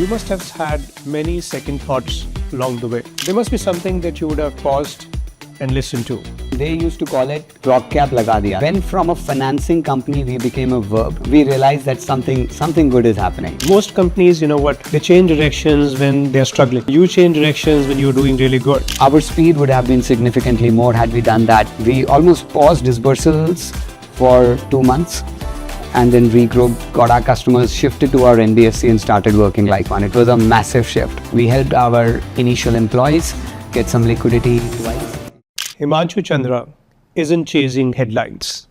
You must have had many second thoughts along the way. There must be something that you would have paused and listened to. They used to call it Progcap laga diya. When from a financing company we became a verb, we realized that something good is happening. Most companies, they change directions when they're struggling. You change directions when you're doing really good. Our speed would have been significantly more had we done that. We almost paused disbursals for 2 months and then regrouped, got our customers, shifted to our NBFC and started working like one. It was a massive shift. We helped our initial employees get some liquidity twice. Himanshu Chandra isn't chasing headlines.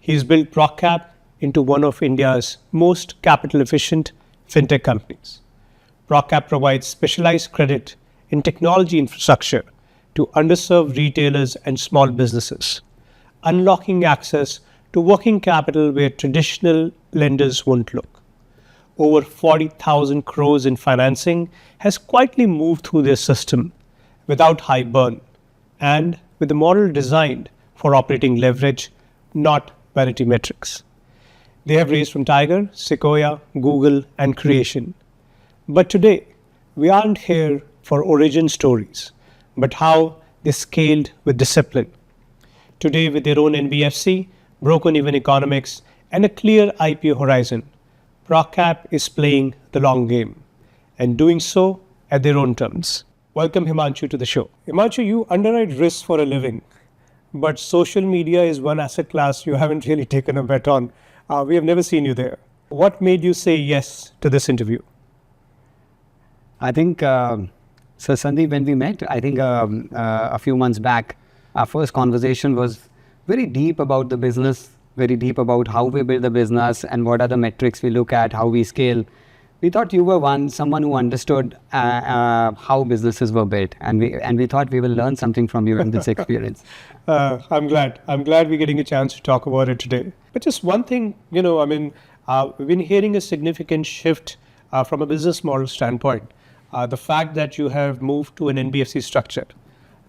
He's built Progcap into one of India's most capital efficient fintech companies. Progcap provides specialized credit in technology infrastructure to underserved retailers and small businesses, unlocking access to working capital where traditional lenders won't look. Over 40,000 crores in financing has quietly moved through their system without high burn and with the model designed for operating leverage, not vanity metrics. They have raised from Tiger, Sequoia, Google, and Creation. But today, we aren't here for origin stories, but how they scaled with discipline. Today, with their own NBFC, broken even economics, and a clear IPO horizon, Progcap is playing the long game and doing so at their own terms. Welcome Himanshu to the show. Himanshu, you underwrite risks for a living, but social media is one asset class you haven't really taken a bet on. We have never seen you there. What made you say yes to this interview? I think, so Sandeep, when we met, I think a few months back, our first conversation was very deep about the business, very deep about how we build the business and what are the metrics we look at, how we scale. We thought you were someone who understood how businesses were built, and we thought we will learn something from you in this experience. I'm glad we're getting a chance to talk about it today. But just one thing, we've been hearing a significant shift from a business model standpoint. The fact that you have moved to an NBFC structure.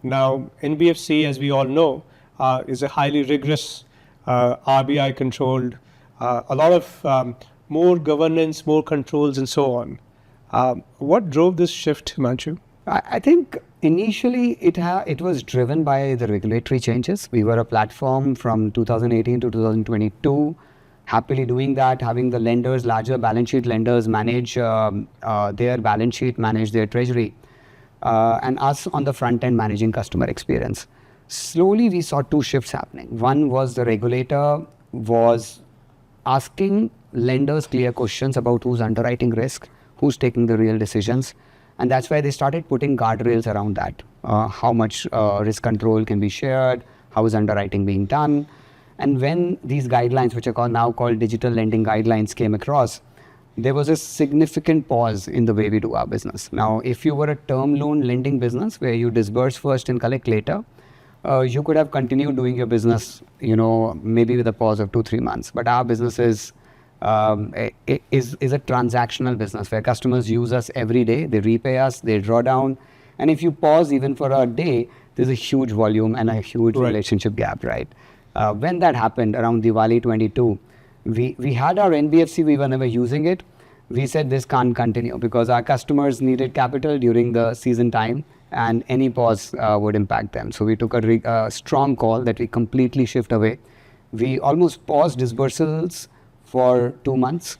Now, NBFC, as we all know, is a highly rigorous, RBI controlled, a lot of more governance, more controls, and so on. What drove this shift, Himanshu? I think initially it was driven by the regulatory changes. We were a platform from 2018 to 2022, happily doing that, having the lenders, larger balance sheet lenders manage their balance sheet, manage their treasury, and us on the front end managing customer experience. Slowly we saw two shifts happening. One was the regulator was asking lenders clear questions about who's underwriting risk, who's taking the real decisions. And that's why they started putting guardrails around that. How much risk control can be shared, how is underwriting being done. And when these guidelines, which are now called digital lending guidelines, came across, there was a significant pause in the way we do our business. Now, if you were a term loan lending business where you disburse first and collect later, you could have continued doing your business, maybe with a pause of 2-3 months. But our business is a transactional business where customers use us every day. They repay us, they draw down. And if you pause even for a day, there's a huge volume and a huge relationship gap, right? When that happened around Diwali 22, we had our NBFC, we were never using it. We said this can't continue because our customers needed capital during the season time and any pause would impact them. So we took a strong call that we completely shift away. We almost paused disbursals for 2 months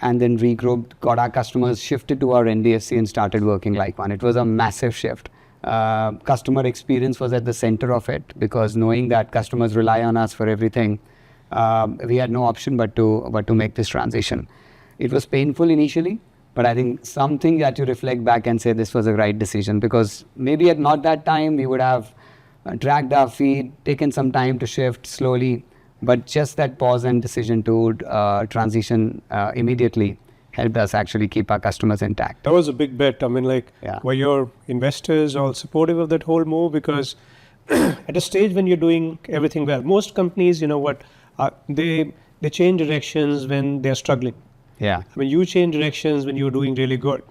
and then regrouped, got our customers, shifted to our NBFC and started working like one. It was a massive shift. Customer experience was at the center of it because knowing that customers rely on us for everything, we had no option but to make this transition. It was painful initially, but I think something that you reflect back and say this was a right decision because maybe at not that time we would have dragged our feet, taken some time to shift slowly, but just that pause and decision to transition immediately helped us actually keep our customers intact. That was a big bet. Were your investors all supportive of that whole move? Because at a stage when you're doing everything well, most companies, they change directions when they're struggling. Yeah. You change directions when you're doing really good.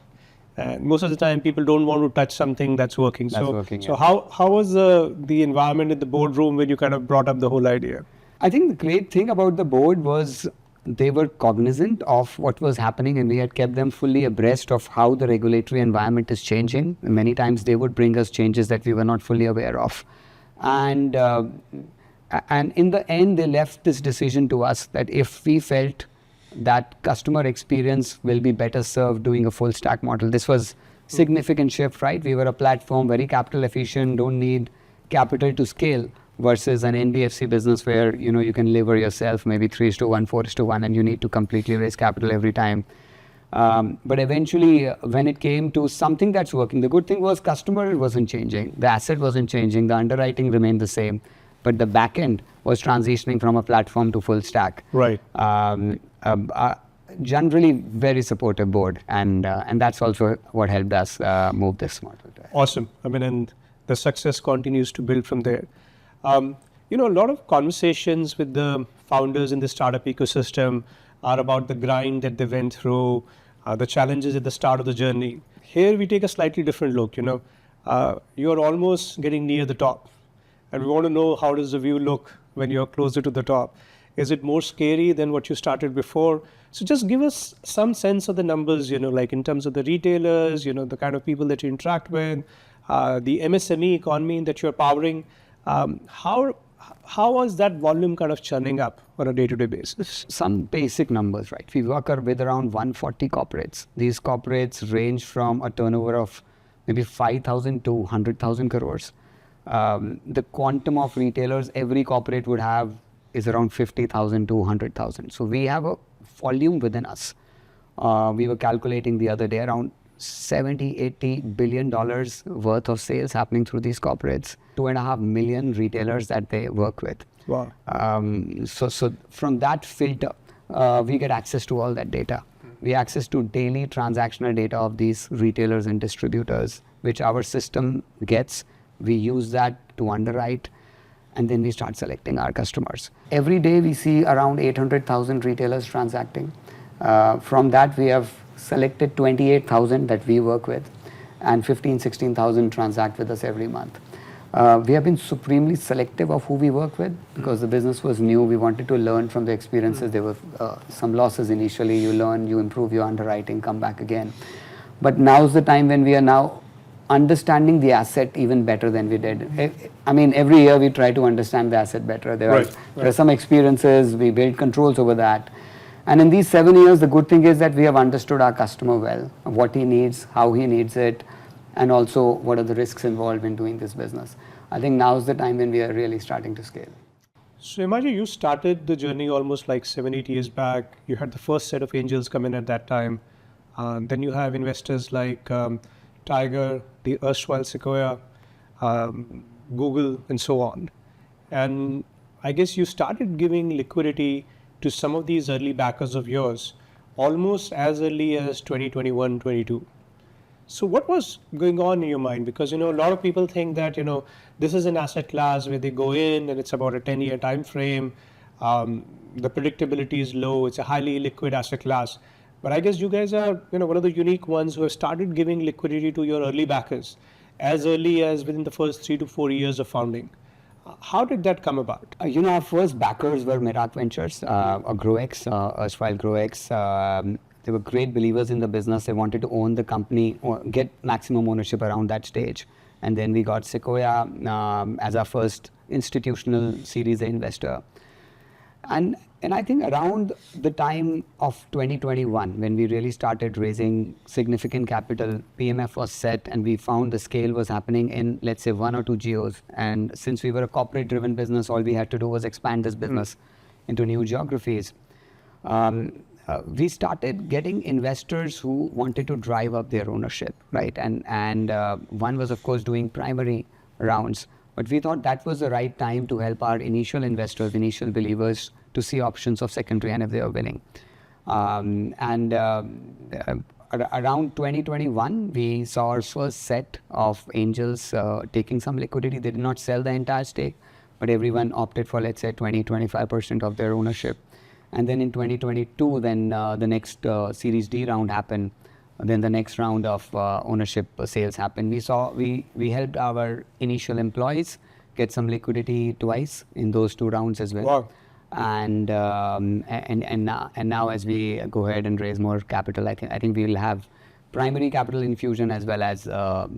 And most of the time, people don't want to touch something that's working. So how was the environment in the boardroom when you kind of brought up the whole idea? I think the great thing about the board was they were cognizant of what was happening, and we had kept them fully abreast of how the regulatory environment is changing. Many times they would bring us changes that we were not fully aware of. And in the end, they left this decision to us that if we felt that customer experience will be better served doing a full stack model. This was significant shift, right? We were a platform, very capital efficient, don't need capital to scale, versus an NBFC business where you can lever yourself maybe 3:1, 4:1, and you need to completely raise capital every time. But eventually, when it came to something that's working, the good thing was customer wasn't changing, the asset wasn't changing, the underwriting remained the same, but the back end was transitioning from a platform to full stack. Right. Generally, very supportive board, and that's also what helped us move this model. Awesome. I mean, and the success continues to build from there. A lot of conversations with the founders in the startup ecosystem are about the grind that they went through, the challenges at the start of the journey. Here we take a slightly different look. You're almost getting near the top, and we want to know, how does the view look when you're closer to the top? Is it more scary than what you started before? So just give us some sense of the numbers, like in terms of the retailers, the kind of people that you interact with, the MSME economy that you're powering. How is that volume kind of churning up on a day-to-day basis? Some basic numbers, right? We work with around 140 corporates. These corporates range from a turnover of maybe 5,000 to 100,000 crores. The quantum of retailers every corporate would have is around 50,000 to 100,000. So we have a volume within us. We were calculating the other day around $70-80 billion worth of sales happening through these corporates, 2.5 million retailers that they work with. Wow. So from that filter, we get access to all that data. We access to daily transactional data of these retailers and distributors, which our system gets. We use that to underwrite, and then we start selecting our customers. Every day we see around 800,000 retailers transacting. From that, we have selected 28,000 that we work with, and 16,000 transact with us every month. We have been supremely selective of who we work with because the business was new. We wanted to learn from the experiences. There were some losses initially. You learn, you improve your underwriting, come back again. But now's the time when we are now understanding the asset even better than we did. I mean, every year we try to understand the asset better. There are some experiences, we build controls over that. And in these 7 years, the good thing is that we have understood our customer well, what he needs, how he needs it, and also what are the risks involved in doing this business. I think now is the time when we are really starting to scale. So imagine you started the journey almost like 7-8 years back. You had the first set of angels come in at that time. Then you have investors like Tiger, the erstwhile Sequoia, Google, and so on. And I guess you started giving liquidity to some of these early backers of yours almost as early as 2021, 22. So what was going on in your mind? Because, a lot of people think that, this is an asset class where they go in and it's about a 10-year time frame. The predictability is low. It's a highly liquid asset class. But I guess you guys are, one of the unique ones who have started giving liquidity to your early backers as early as within the first 3 to 4 years of founding. How did that come about? Our first backers were Merak Ventures, GrowX, erstwhile GrowX. They were great believers in the business. They wanted to own the company, or get maximum ownership around that stage. And then we got Sequoia as our first institutional Series A investor. And I think around the time of 2021, when we really started raising significant capital, PMF was set and we found the scale was happening in, let's say, 1 or 2 geos. And since we were a corporate-driven business, all we had to do was expand this business into new geographies. We started getting investors who wanted to drive up their ownership, right? And one was, of course, doing primary rounds. But we thought that was the right time to help our initial investors, initial believers, to see options of secondary and if they are willing. Around 2021, we saw our first set of angels taking some liquidity. They did not sell the entire stake, but everyone opted for, let's say, 20-25% of their ownership. And then in 2022, then the next Series D round happened. Then the next round of ownership sales happened. We helped our initial employees get some liquidity twice in those 2 rounds as well. Wow. and now as we go ahead and raise more capital, I think we will have primary capital infusion as well as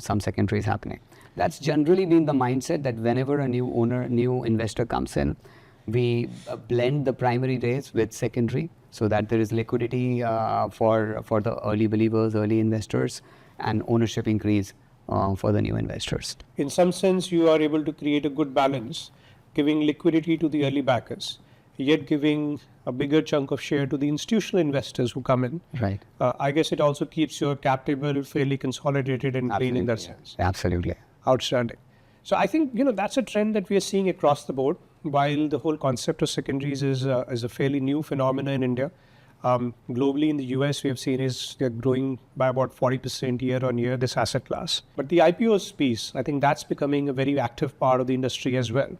some secondaries happening. That's generally been the mindset, that whenever a new investor comes in, we blend the primary raise with secondary, so that there is liquidity for the early believers, early investors, and ownership increase for the new investors. In some sense, you are able to create a good balance, giving liquidity to the early backers, yet giving a bigger chunk of share to the institutional investors who come in. Right. I guess it also keeps your cap table fairly consolidated and clean in that sense. Absolutely. Outstanding. So I think, that's a trend that we are seeing across the board. While the whole concept of secondaries is a fairly new phenomenon in India, globally in the US we have seen they're growing by about 40% year on year, this asset class. But the IPOs piece, I think that's becoming a very active part of the industry as well.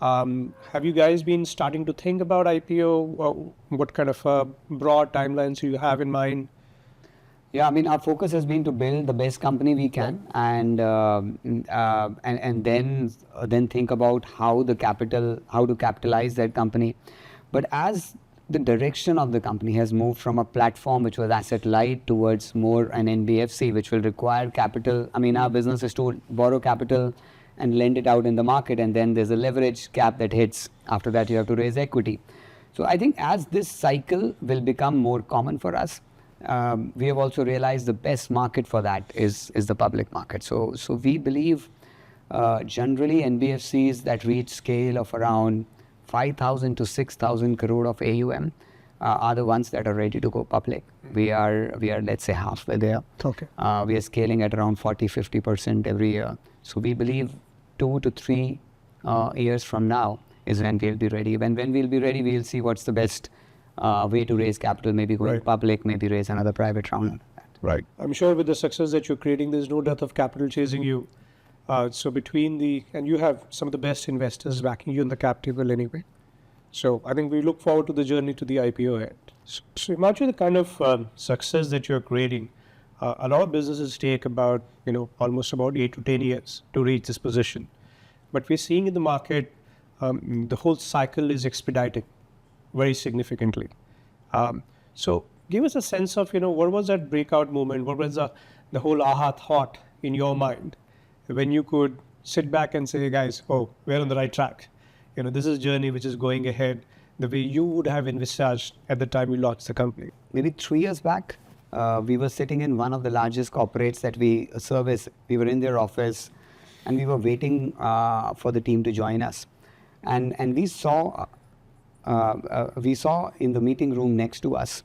Have you guys been starting to think about IPO? What kind of broad timelines do you have in mind? Yeah, I mean, our focus has been to build the best company we can, and then think about how to capitalize that company. But as the direction of the company has moved from a platform which was asset light towards more an NBFC, which will require capital. I mean, our business is to borrow capital and lend it out in the market, and then there's a leverage cap that hits. After that, you have to raise equity. So I think as this cycle will become more common for us, we have also realized the best market for that is the public market. So we believe generally NBFCs that reach scale of around 5,000 to 6,000 crore of AUM are the ones that are ready to go public. We are let's say halfway there. Okay. We are scaling at around 40-50% every year. So we believe 2 to 3 years from now is when we'll be ready. When we'll be ready, we'll see what's the best way to raise capital, maybe going public, maybe raise another private round. Right. I'm sure with the success that you're creating, there's no dearth of capital chasing you. So and you have some of the best investors backing you in the cap table anyway. So I think we look forward to the journey to the IPO end. So imagine the kind of success that you're creating. A lot of businesses take about, almost about 8 to 10 years to reach this position. But we're seeing in the market, the whole cycle is expediting very significantly. So give us a sense of, what was that breakout moment? What was the whole aha thought in your mind when you could sit back and say, guys, we're on the right track. This is a journey which is going ahead the way you would have envisaged at the time you launched the company. Maybe 3 years back, we were sitting in one of the largest corporates that we service. We were in their office and we were waiting for the team to join us. And we saw in the meeting room next to us,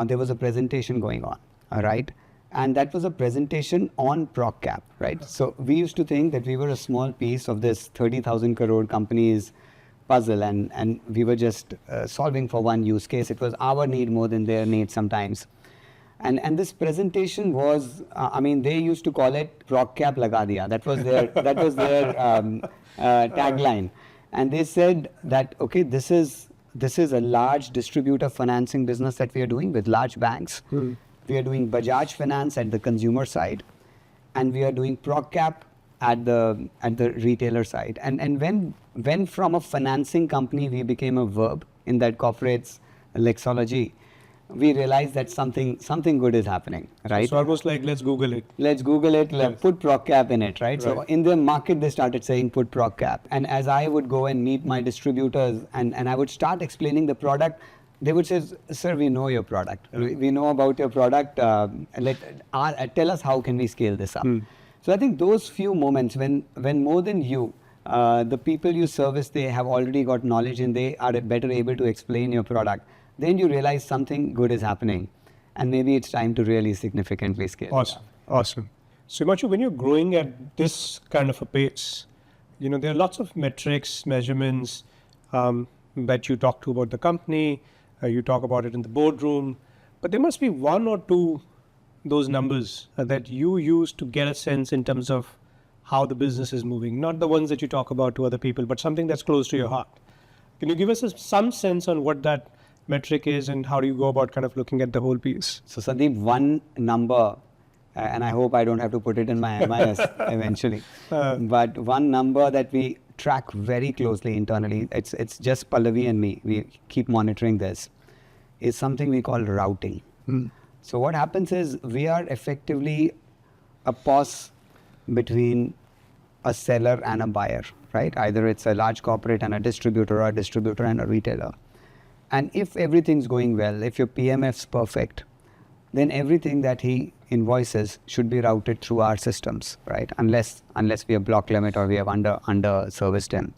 there was a presentation going on, right? And that was a presentation on Progcap, right? So we used to think that we were a small piece of this 30,000 crore company's puzzle, and we were just solving for one use case. It was our need more than their need sometimes. And this presentation was, they used to call it Progcap Laga Diya. That was their tagline. And they said that, okay, this is a large distributor financing business that we are doing with large banks. We are doing Bajaj Finance at the consumer side, and we are doing Progcap at the retailer side. And when from a financing company we became a verb in that corporate's lexicology, we realized that something good is happening, right? So almost like, let's Google it. Let's Google it, put Progcap in it, right? So in the market, they started saying, put Progcap. And as I would go and meet my distributors and I would start explaining the product, they would say, sir, we know your product. We know about your product. Tell us how can we scale this up. So I think those few moments when more than you, the people you service, they have already got knowledge and they are better able to explain your product. Then you realize something good is happening, and maybe it's time to really significantly scale. Awesome. So Himanshu, when you're growing at this kind of a pace, there are lots of metrics, measurements that you talk to about the company, you talk about it in the boardroom, but there must be one or two those numbers that you use to get a sense in terms of how the business is moving, not the ones that you talk about to other people, but something that's close to your heart. Can you give us some sense on what that metric is and how do you go about kind of looking at the whole piece? So Sandeep, one number, and I hope I don't have to put it in my MIS eventually, but one number that we track very closely internally, it's just Pallavi and me, we keep monitoring this, is something we call routing. So what happens is we are effectively a pause between a seller and a buyer, right? Either it's a large corporate and a distributor, or a distributor and a retailer. And if everything's going well, if your PMF's perfect, then everything that he invoices should be routed through our systems, right? Unless we have block limit or we have under serviced him.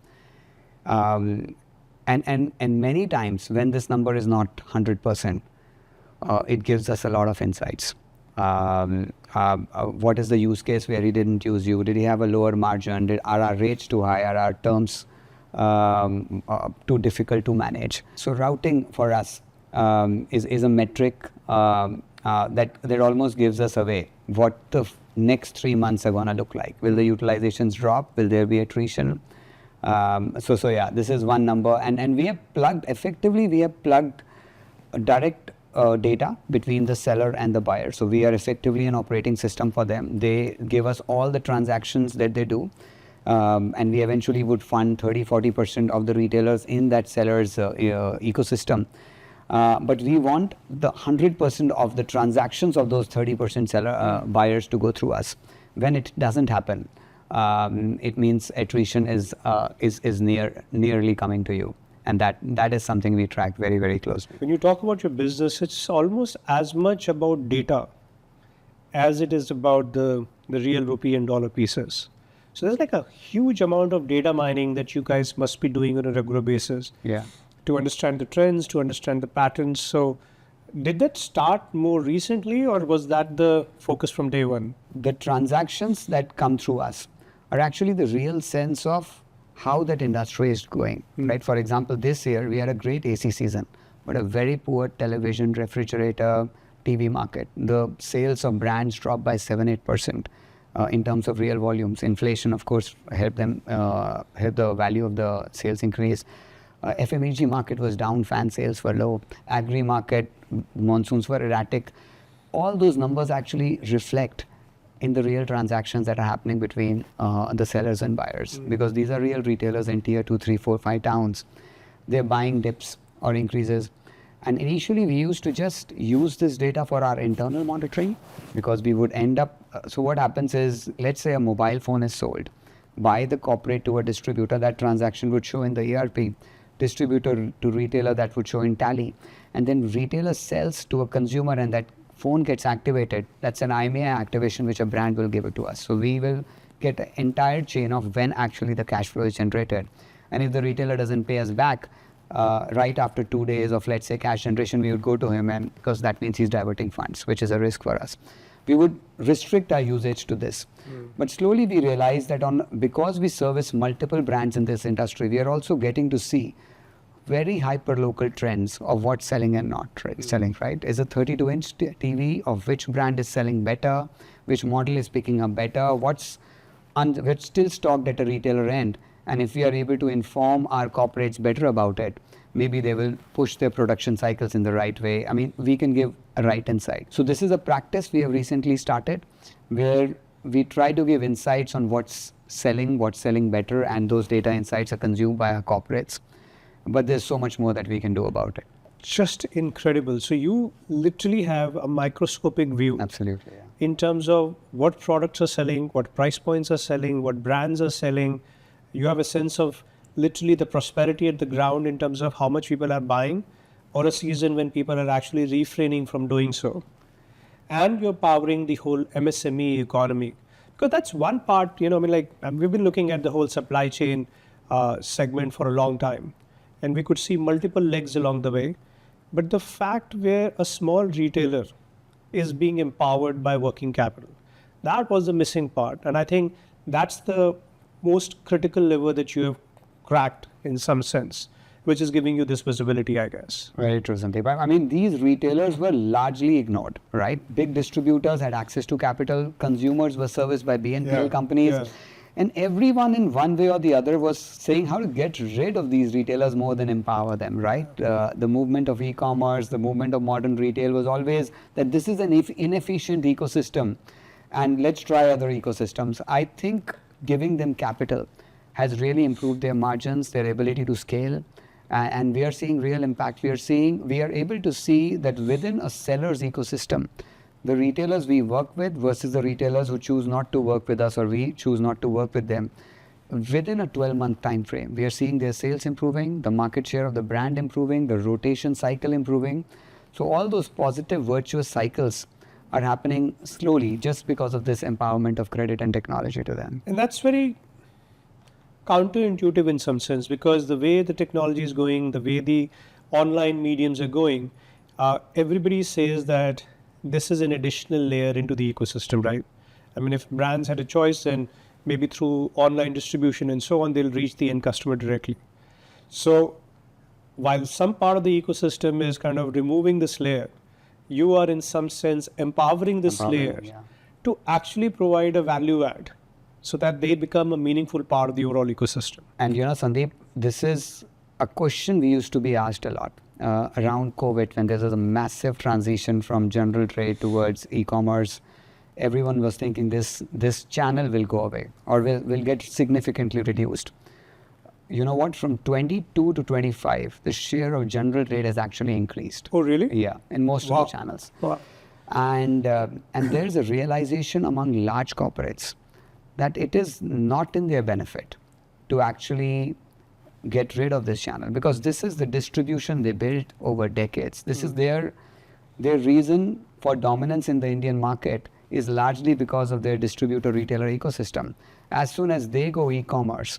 And many times when this number is not 100%, it gives us a lot of insights. What is the use case where he didn't use you? Did he have a lower margin? Are our rates too high? Are our terms too difficult to manage? So routing for us is a metric that almost gives us away what the next 3 months are going to look like. Will the utilizations drop? Will there be attrition? So yeah, this is one number. And we have plugged direct data between the seller and the buyer. So we are effectively an operating system for them. They give us all the transactions that they do. And we eventually would fund 30-40% of the retailers in that seller's ecosystem. But we want the 100% of the transactions of those 30% seller buyers to go through us. When it doesn't happen, it means attrition is nearly coming to you. And that is something we track very, very closely. When you talk about your business, it's almost as much about data as it is about the real rupee and dollar pieces. So there's like a huge amount of data mining that you guys must be doing on a regular basis. Yeah. To understand the trends, to understand the patterns. So did that start more recently, or was that the focus from day one? The transactions that come through us are actually the real sense of how that industry is going, right? For example, this year we had a great AC season, but a very poor television, refrigerator, TV market. The sales of brands dropped by 7-8% in terms of real volumes. Inflation, of course, helped the value of the sales increase. FMEG market was down, fan sales were low, agri market, monsoons were erratic. All those numbers actually reflect in the real transactions that are happening between the sellers and buyers, because these are real retailers in tier 2, 3, 4, 5 towns. They're buying dips or increases. And initially we used to just use this data for our internal monitoring, because we would end up, so what happens is, let's say a mobile phone is sold by the corporate to a distributor, that transaction would show in the ERP, distributor to retailer, that would show in Tally, and then retailer sells to a consumer and that phone gets activated. That's an IMEI activation which a brand will give it to us. So we will get an entire chain of when actually the cash flow is generated. And if the retailer doesn't pay us back right after 2 days of, let's say, cash generation, we would go to him, and because that means he's diverting funds, which is a risk for us. We would restrict our usage to this. But slowly we realized that because we service multiple brands in this industry, we are also getting to see very hyper-local trends of what's selling and not selling, right? Is a 32-inch TV of which brand is selling better, which model is picking up better, what's still stocked at a retailer end. And if we are able to inform our corporates better about it, maybe they will push their production cycles in the right way. I mean, we can give a right insight. So this is a practice we have recently started, where we try to give insights on what's selling better, and those data insights are consumed by our corporates. But there's so much more that we can do about it. Just incredible. So you literally have a microscopic view. Absolutely, yeah. In terms of what products are selling, what price points are selling, what brands are selling. You have a sense of literally the prosperity at the ground in terms of how much people are buying, or a season when people are actually refraining from doing so. And you're powering the whole MSME economy. Because that's one part, we've been looking at the whole supply chain segment for a long time. And we could see multiple legs along the way. But the fact where a small retailer is being empowered by working capital, that was the missing part. And I think that's the most critical lever that you have cracked in some sense, which is giving you this visibility, I guess. Very true, Sandeep. I mean, these retailers were largely ignored, right? Big distributors had access to capital, consumers were serviced by BNPL companies. Yeah. And everyone in one way or the other was saying how to get rid of these retailers more than empower them, right? The movement of e-commerce, the movement of modern retail was always that this is an inefficient ecosystem and let's try other ecosystems. I think giving them capital has really improved their margins, their ability to scale. And we are seeing real impact. We are able to see that within a seller's ecosystem, the retailers we work with versus the retailers who choose not to work with us or we choose not to work with them, within a 12-month time frame, we are seeing their sales improving, the market share of the brand improving, the rotation cycle improving. So all those positive virtuous cycles are happening slowly just because of this empowerment of credit and technology to them. And that's very counterintuitive in some sense, because the way the technology is going, the way the online mediums are going, everybody says that this is an additional layer into the ecosystem, right? I mean, if brands had a choice, then maybe through online distribution and so on, they'll reach the end customer directly. So while some part of the ecosystem is kind of removing this layer, you are in some sense empowering this layer to actually provide a value add so that they become a meaningful part of the overall ecosystem. And Sandeep, this is a question we used to be asked a lot around COVID, when there was a massive transition from general trade towards e-commerce. Everyone was thinking this channel will go away or will get significantly reduced. You know what? From 22 to 25, the share of general trade has actually increased. Oh, really? Yeah, in most of the channels. Wow. And there's a realization among large corporates that it is not in their benefit to actually get rid of this channel, because this is the distribution they built over decades. This is their reason for dominance in the Indian market is largely because of their distributor retailer ecosystem. As soon as they go e-commerce,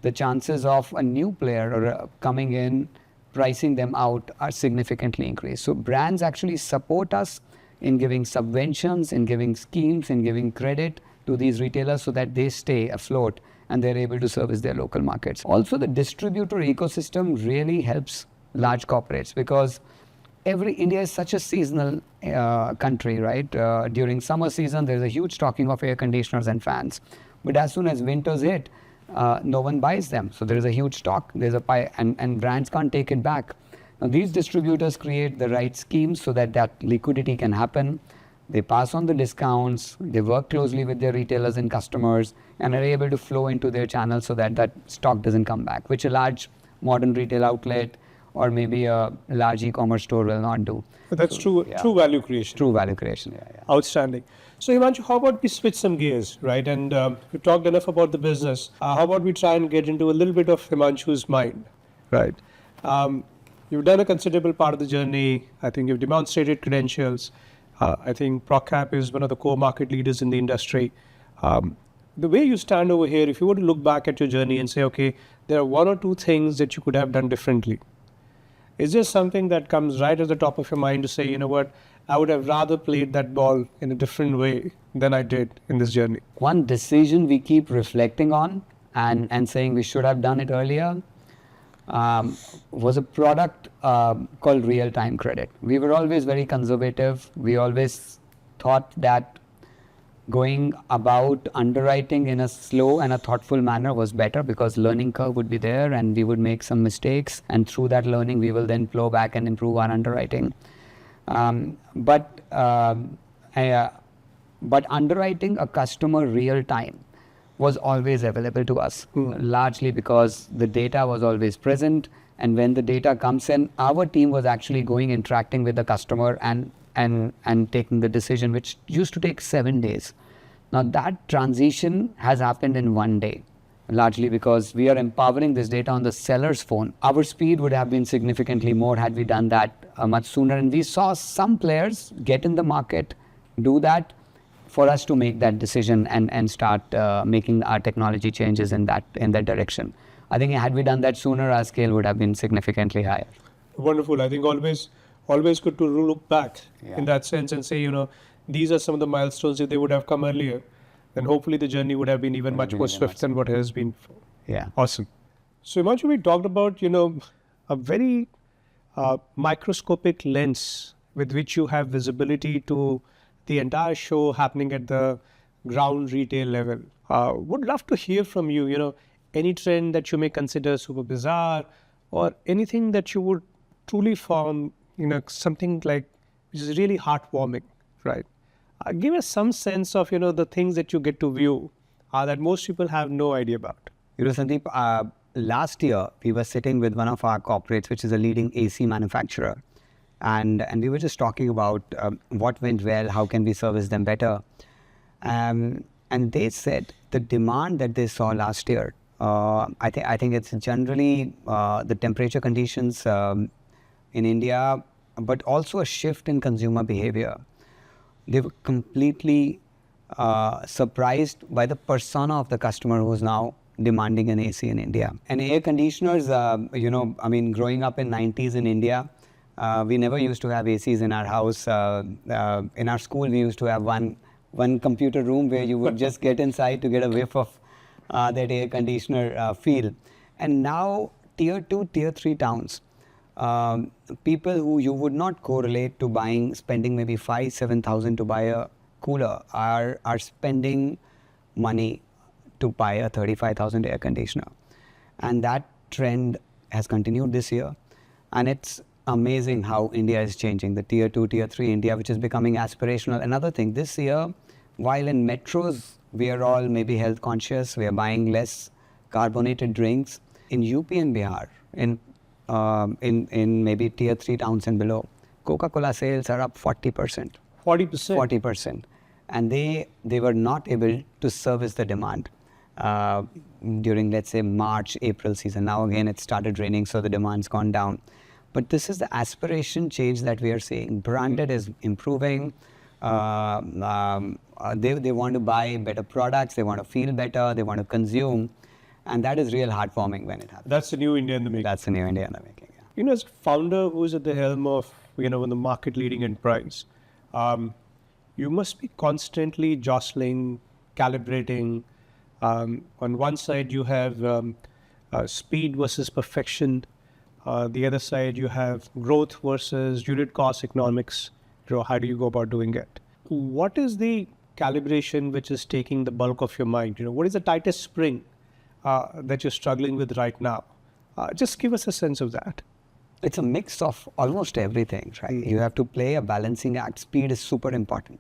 the chances of a new player or coming in, pricing them out are significantly increased. So brands actually support us in giving subventions, in giving schemes, in giving credit to these retailers so that they stay afloat and they're able to service their local markets. Also, the distributor ecosystem really helps large corporates, because India is such a seasonal country, right? During summer season, there's a huge stocking of air conditioners and fans. But as soon as winters hit, no one buys them. So there is a huge stock, there's a pie, and brands can't take it back. Now, these distributors create the right schemes so that liquidity can happen. They pass on the discounts, they work closely with their retailers and customers, and are able to flow into their channels so that stock doesn't come back, which a large modern retail outlet or maybe a large e-commerce store will not do. But that's true value creation. True value creation, yeah. Outstanding. So Himanshu, how about we switch some gears, right? And we've talked enough about the business. How about we try and get into a little bit of Himanshu's mind, right? You've done a considerable part of the journey. I think you've demonstrated credentials. I think Progcap is one of the core market leaders in the industry. The way you stand over here, if you were to look back at your journey and say, okay, there are one or two things that you could have done differently, is there something that comes right at the top of your mind to say, you know what, I would have rather played that ball in a different way than I did in this journey? One decision we keep reflecting on and saying we should have done it earlier was a product called real-time credit. We were always very conservative. We always thought that going about underwriting in a slow and a thoughtful manner was better, because learning curve would be there and we would make some mistakes, and through that learning we will then flow back and improve our underwriting. But underwriting a customer real time was always available to us, largely because the data was always present, and when the data comes in, our team was actually going, interacting with the customer and taking the decision, which used to take 7 days. Now that transition has happened in 1 day, largely because we are empowering this data on the seller's phone. Our speed would have been significantly more had we done that much sooner, and we saw some players get in the market, do that, for us to make that decision and start making our technology changes in that direction. I think had we done that sooner, our scale would have been significantly higher. Wonderful. I think always good to look back in that sense and say, you know, these are some of the milestones. If they would have come earlier, then hopefully the journey would have been even much more swift than what it has been before. Yeah. Awesome. So Himanshu, we talked about, you know, a very microscopic lens with which you have visibility to the entire show happening at the ground retail level. Would love to hear from you, you know, any trend that you may consider super bizarre, or anything that you would truly form, you know, something like which is really heartwarming, right? Give us some sense of, you know, the things that you get to view that most people have no idea about. Sandeep, last year we were sitting with one of our corporates, which is a leading AC manufacturer, and we were just talking about what went well, how can we service them better. And they said the demand that they saw last year, I think it's generally the temperature conditions in India, but also a shift in consumer behavior. They were completely surprised by the persona of the customer who is now demanding an AC in India. And air conditioners, growing up in 90s in India, we never used to have ACs in our house. In our school, we used to have one computer room where you would just get inside to get a whiff of that air conditioner feel. And now, tier 2, tier 3 towns, people who you would not correlate to spending maybe 5,000-7,000 to buy a cooler are spending money to buy a 35,000 air conditioner. And that trend has continued this year. And it's amazing how India is changing, the tier 2, tier 3 India, which is becoming aspirational. Another thing, this year, while in metros, we are all maybe health conscious, we are buying less carbonated drinks. In UP and Bihar, in maybe tier 3 towns and below, Coca-Cola sales are up 40%. 40%? 40%. And they were not able to service the demand during, let's say, March, April season. Now again, it started raining, so the demand's gone down. But this is the aspiration change that we are seeing. Branded is improving. They want to buy better products. They want to feel better. They want to consume. And that is real heartwarming when it happens. That's the new India in the making. That's the new India in the making, yeah. As a founder who's at the helm of, the market leading enterprise, you must be constantly jostling, calibrating. On one side, you have speed versus perfection. The other side, you have growth versus unit cost economics. How do you go about doing it? What is the calibration which is taking the bulk of your mind? What is the tightest spring that you're struggling with right now? Just give us a sense of that. It's a mix of almost everything, right? You have to play a balancing act. Speed is super important.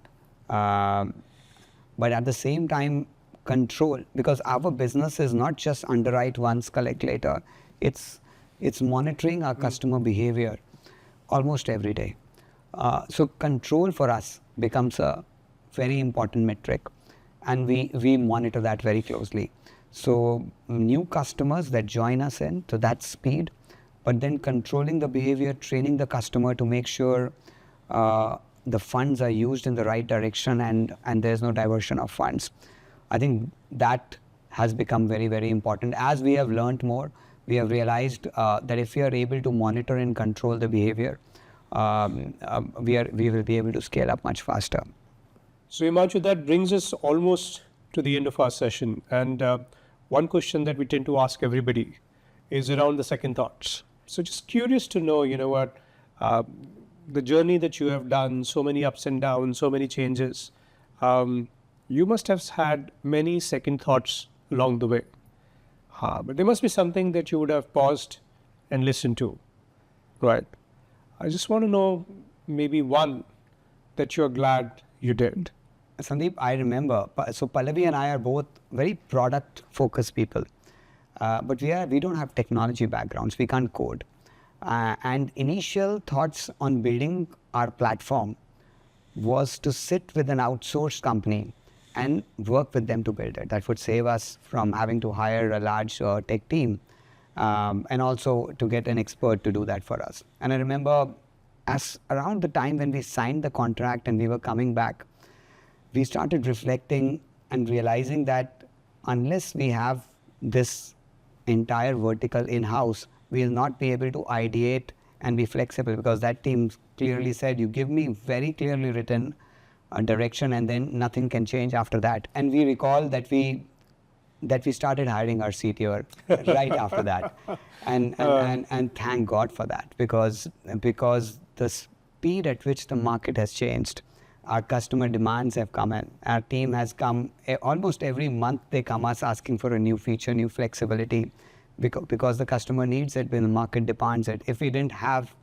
But at the same time, control, because our business is not just underwrite once, collect later. It's monitoring our customer behavior almost every day. So control for us becomes a very important metric, and we monitor that very closely. So new customers that join us in, so that's speed, but then controlling the behavior, training the customer to make sure the funds are used in the right direction and there's no diversion of funds. I think that has become very, very important. As we have learned more, we have realized that if we are able to monitor and control the behavior, we will be able to scale up much faster. So Himanshu, that brings us almost to the end of our session. And one question that we tend to ask everybody is around the second thoughts. So just curious to know, the journey that you have done, so many ups and downs, so many changes, you must have had many second thoughts along the way. But there must be something that you would have paused and listened to, right? I just want to know maybe one that you're glad you did. Sandeep, I remember, so Pallavi and I are both very product-focused people, but we don't have technology backgrounds, we can't code. And initial thoughts on building our platform was to sit with an outsourced company and work with them to build it. That would save us from having to hire a large tech team, and also to get an expert to do that for us. And I remember around the time when we signed the contract and we were coming back, we started reflecting and realizing that unless we have this entire vertical in-house, we will not be able to ideate and be flexible, because that team clearly said, you give me very clearly written direction and then nothing can change after that. And we recall that we started hiring our CTO right after that. And thank God for that, because the speed at which the market has changed, our customer demands have come in. Our team has come, almost every month they come us asking for a new feature, new flexibility, because the customer needs it when the market demands it. If we didn't have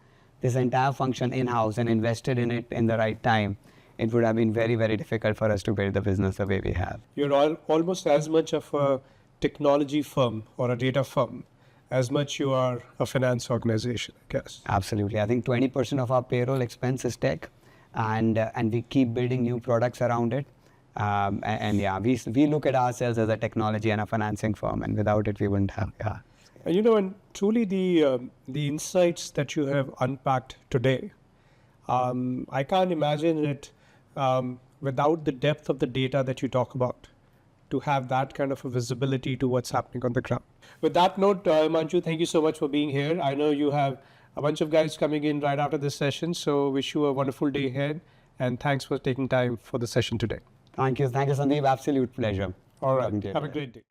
this entire function in-house and invested in it in the right time, it would have been very, very difficult for us to build the business the way we have. You're almost as much of a technology firm or a data firm as much you are a finance organization, I guess. Absolutely. I think 20% of our payroll expense is tech, and we keep building new products around it. And yeah, we look at ourselves as a technology and a financing firm, and without it, we wouldn't have. Yeah. And and truly the insights that you have unpacked today, I can't imagine it without the depth of the data that you talk about, to have that kind of a visibility to what's happening on the ground. With that note, Himanshu, thank you so much for being here. I know you have a bunch of guys coming in right after this session, so wish you a wonderful day ahead, and thanks for taking time for the session today. Thank you, Sandeep. Absolute pleasure. All right, have a great day.